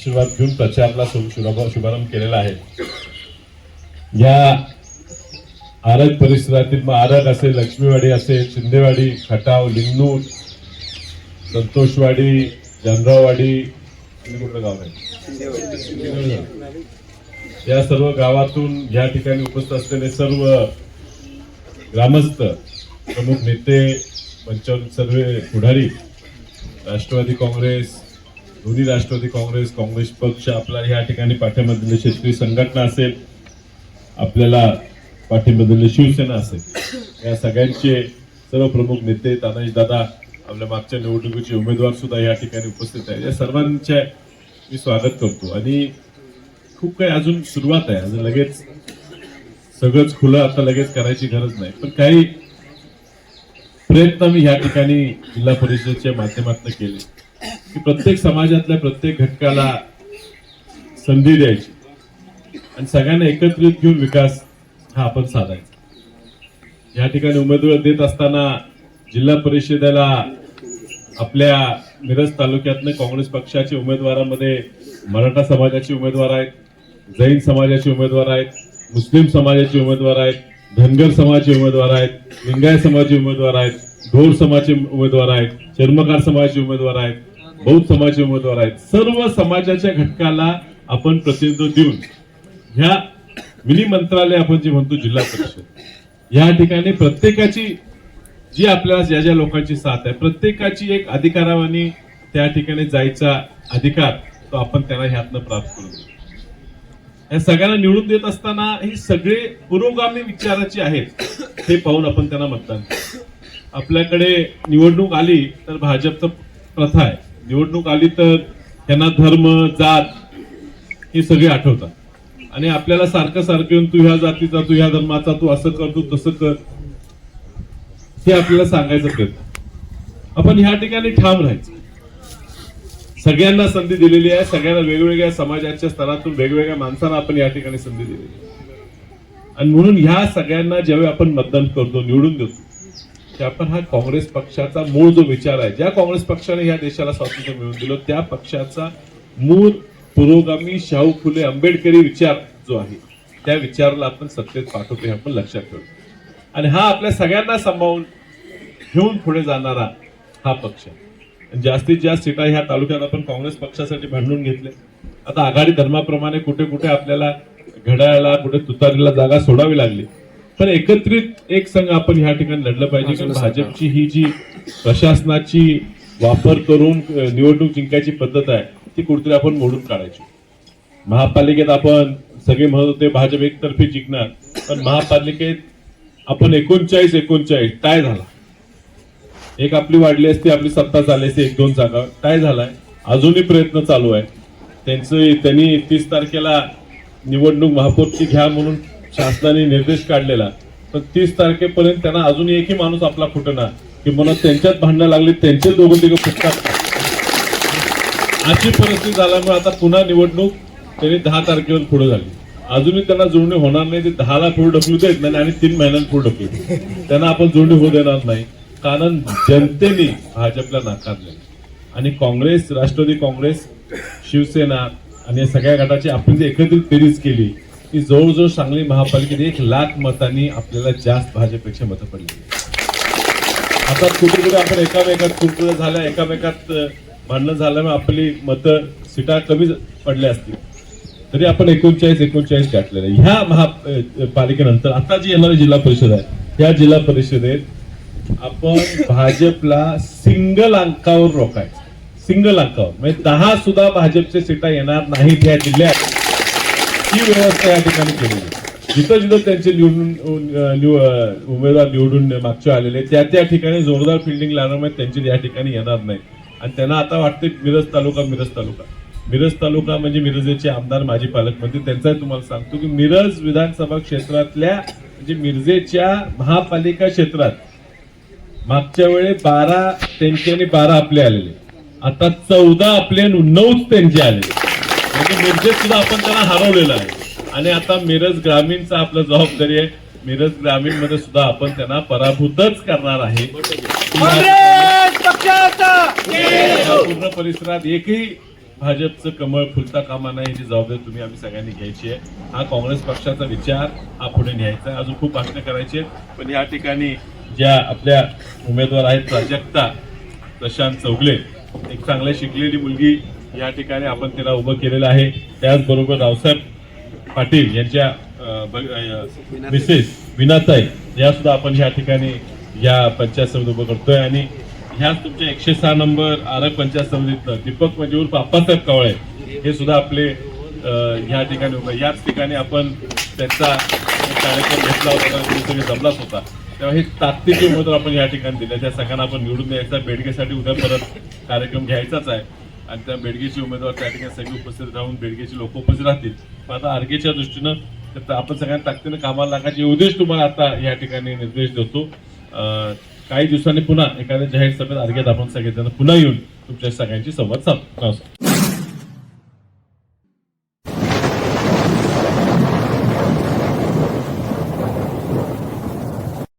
आशीर्वाद घेऊन प्रचाराला शुभारंभ केलेला आहे। या आरग परिसरातील मग आरग असेल, लक्ष्मीवाडी असेल, शिंदेवाडी, खटाव, लिंगणूर, संतोषवाडी, जनराववाडी, कुठलं गाव आहे, या सर्व गावातून या ठिकाणी उपस्थित असलेले सर्व ग्रामस्थ, प्रमुख नेते, पंचायत सर्व पुढारी, राष्ट्रवादी काँग्रेस, दोन्ही राष्ट्रवादी काँग्रेस, काँग्रेस पक्ष, आपला या ठिकाणी पाठिंबा दिलेली शेतकरी संघटना असेल, आपल्याला पाठिंबा दिलेली शिवसेना असेल, या सगळ्यांचे सर्व प्रमुख नेते, तानाजी दादा, आपल्या मागच्या निवडणुकीचे उमेदवार सुद्धा या ठिकाणी उपस्थित आहेत। या सर्वांचे मी स्वागत करतो आणि खूप काही अजून सुरुवात आहे, अजून लगेच सगळंच खुलं आता लगेच करायची गरज नाही, पण काही प्रयत्न मी या ठिकाणी जिल्हा परिषदेच्या माध्यमातून केले की प्रत्येक समाजातल्या प्रत्येक घटकाला संधी द्यायची आणि सगळ्यांना एकत्रित घेऊन विकास हा आपण साधायचा। या ठिकाणी उमेदवार देत असताना जिल्हा परिषदेला आपल्या मिरज तालुक्यातले काँग्रेस पक्षाच्या उमेदवारांमध्ये मराठा समाजाचे उमेदवार आहेत, जैन समाजाचे उमेदवार आहेत, मुस्लिम समाजाचे उमेदवार आहेत, धनगर समाजाचे उमेदवार आहेत, लिंगायत समाजाचे उमेदवार आहेत, ढोर समाजाचे उमेदवार आहेत, चर्मकार समाजाचे उमेदवार आहेत, बौद्ध समाजाचे उमेदवार आहेत। सर्व समाजाच्या घटकाला आपण प्रतिनिधित्व देऊन ह्या मिनी मंत्रालय आपण जे म्हणतो जिल्हा परिषद, या ठिकाणी प्रत्येकाची जी आपल्याला ज्या ज्या लोकांची साथ आहे, प्रत्येकाची एक अधिकारावानी त्या ठिकाणी जायचा अधिकार तो आपण त्यांना ह्यातनं प्राप्त करू। या सगळ्यांना निवडून देत असताना ही सगळे पुरोगामी विचाराची आहेत हे पाहून आपण त्यांना मतदान करू। आपल्याकडे निवडणूक आली तर भाजपचं प्रथा आहे, निवडणूक आली तर त्यांना धर्म, जात हे सगळे आठवतात आणि आपल्याला सारखं सारखं तू ह्या जातीचा, तू ह्या धर्माचा, तू असं कर, तू तसं कर, हे आपल्याला सांगायचं प्रयत्न। आपण ह्या ठिकाणी ठाम राहायचं। सगळ्यांना संधी दिलेली आहे, सगळ्यांना वेगवेगळ्या समाजाच्या स्तरातून वेगवेगळ्या माणसांना आपण या ठिकाणी संधी दिलेली आहे आणि म्हणून ह्या सगळ्यांना ज्यावेळी आपण मतदान करतो, निवडून देतो, ते आपण हा काँग्रेस पक्षाचा मूळ जो विचार आहे, ज्या काँग्रेस पक्षाने या देशाला स्वातंत्र्य मिळवून दिलं, त्या पक्षाचा मूळ पुरोगामी शाहू फुले आंबेडकरी विचार जो आहे, त्या विचाराला आपण सत्तेत पाठवतो हे आपण लक्षात ठेवतो आणि हा आपल्या सगळ्यांना सांभाळून घेऊन पुढे जाणारा हा पक्ष। जास्तीत जास्त सीटा ह्या तालुक्यात आपण काँग्रेस पक्षासाठी भांडून घेतले। आता आघाडी धर्माप्रमाणे कुठे कुठे आपल्याला घड्याळाला, कुठे तुतारीला जागा सोडावी लागली, पण एकत्रित एक संघ आपण ह्या ठिकाणी लढलं पाहिजे। कारण भाजपची ही जी प्रशासनाची वापर करून निवडणूक जिंकायची पद्धत आहे ती कुठेतरी आपण मोडून काढायची। महापालिकेत आपण सगळे म्हणत होते भाजप एकतर्फी जिंकणार, पण महापालिकेत आपण 39 टाय झाला। एक आपली वाढली असती, आपली सत्ता झाली असती, 1-2 जागा टाय झालाय। अजूनही प्रयत्न चालू आहे त्यांनी 30 तारखेला निवडणूक महापौरची घ्या म्हणून शासनाने निर्देश काढलेला, पण 30 तारखेपर्यंत त्यांना अजूनही एकही माणूस आपला फुटणार की मला त्यांच्यात भांडणं लागली, त्यांचे दोघं तिघं फुटतात अशी परिस्थिती झाल्यामुळे आता पुन्हा निवडणूक त्यांनी 10 तारखेवर पुढे झाली। अजूनही त्यांना जुळणी होणार नाही, ते 10ला पुढे ढकलू देत नाही आणि 3 महिन्यांत पुढे ढकलू, त्यांना आपण जुळणी होऊ देणार नाही, कारण जनतेने भाजपला नाकारले आणि काँग्रेस, राष्ट्रवादी काँग्रेस, शिवसेना आणि या सगळ्या गटाची आपण जे एकत्रित बेरीज केली की जवळजवळ सांगली महापालिकेत 1 लाख मतांनी आपल्याला जास्त भाजपपेक्षा मतं पडली। आता कुठे कुठे आपण एकामेकात कुरकुऱ्या झाल्या, एकामेकात भांडणं झाल्यामुळे आपली मतं सीटा कमी पडल्या असतील, तरी आपण 39 गाठलेल्या। ह्या महापालिकेनंतर आता जी येणारी जिल्हा परिषद आहे, या जिल्हा परिषदेत आपण भाजपला सिंगल अंकावर रोखायचं, सिंगल अंकावर, म्हणजे 10 सुद्धा भाजपच्या सीटा येणार नाहीत या जिल्ह्यात, ही व्यवस्था या ठिकाणी केलेली आहे। जिथं जिथं त्यांचे उमेदवार निवडून मागच्या आलेले त्या ठिकाणी जोरदार फिल्डिंग लागल्यामुळे त्यांचे या ठिकाणी येणार नाही आणि त्यांना आता वाटते मिरज तालुका म्हणजे मिरजेचे आमदार, माजी पालकमंत्री, त्यांचा तुम्हाला सांगतो की मिरज विधानसभा क्षेत्रातल्या म्हणजे मिरजेच्या महापालिका क्षेत्रात मागच्या वेळी 12 त्यांचे आणि 12 आपले आलेले, आता 14 आपले 9 त्यांचे आलेले, म्हणजे मिरजेत सुद्धा आपण त्यांना हरवलेलं आहे आणि आता मिरज ग्रामीणचा आपला जबाबदारी आहे, मिरज ग्रामीण मध्ये सुद्धा आपण त्यांना पराभूतच करणार आहे। पूर्ण परिसरात एकही भाजपचं कमळ फुलता कामा नये याची जबाबदारी तुम्ही आम्ही सगळ्यांनी घ्यायची आहे. हा काँग्रेस पक्षाचा विचार हा पुढे न्यायचा आहे. अजून खूप भाषणं करायची आहेत, पण या ठिकाणी ज्या आपल्या उमेदवार आहेत प्राजक्ता प्रशांत चौगले, एक चांगल्या शिकलेली मुलगी या ठिकाणी आपण तिला उभं केलेलं आहे. त्याचबरोबर रावसाहेब पाटील यांच्या मिसेस विनाताई या सुद्धा आपण या ठिकाणी या पंचायत समिती उभं करतोय. आणि ह्याच तुमच्या 106 नंबर आरग पंचायत समितीतनं दीपक म्हणजे उर्फ आप्पासाहेब कावळे हे सुद्धा आपले ह्या ठिकाणी उभे. याच ठिकाणी आपण त्यांचा कार्यक्रम घेतला होता, तुम्ही जमलाच होता, तेव्हा हे ताकदीचे उमेदवार आपण या ठिकाणी दिले. त्या सगळ्यांना आपण निवडून द्यायचा. बेडगेसाठी उद्या परत कार्यक्रम घ्यायचाच आहे आणि त्या बेडगेचे उमेदवार त्या ठिकाणी सगळे उपस्थित राहून बेडगेचे लोक उपस्थित राहतील. पण आता आरगेच्या दृष्टीनं आपण सगळ्यांना ताकदीनं कामाला लागायचे उद्देश तुम्हाला आता या ठिकाणी निर्देश देतो. काही दिवसांनी पुन्हा एखाद्या जाहीर सभेत आरगेत आपण सगळेजण पुन्हा येऊन तुमच्या सगळ्यांची संवाद साधू.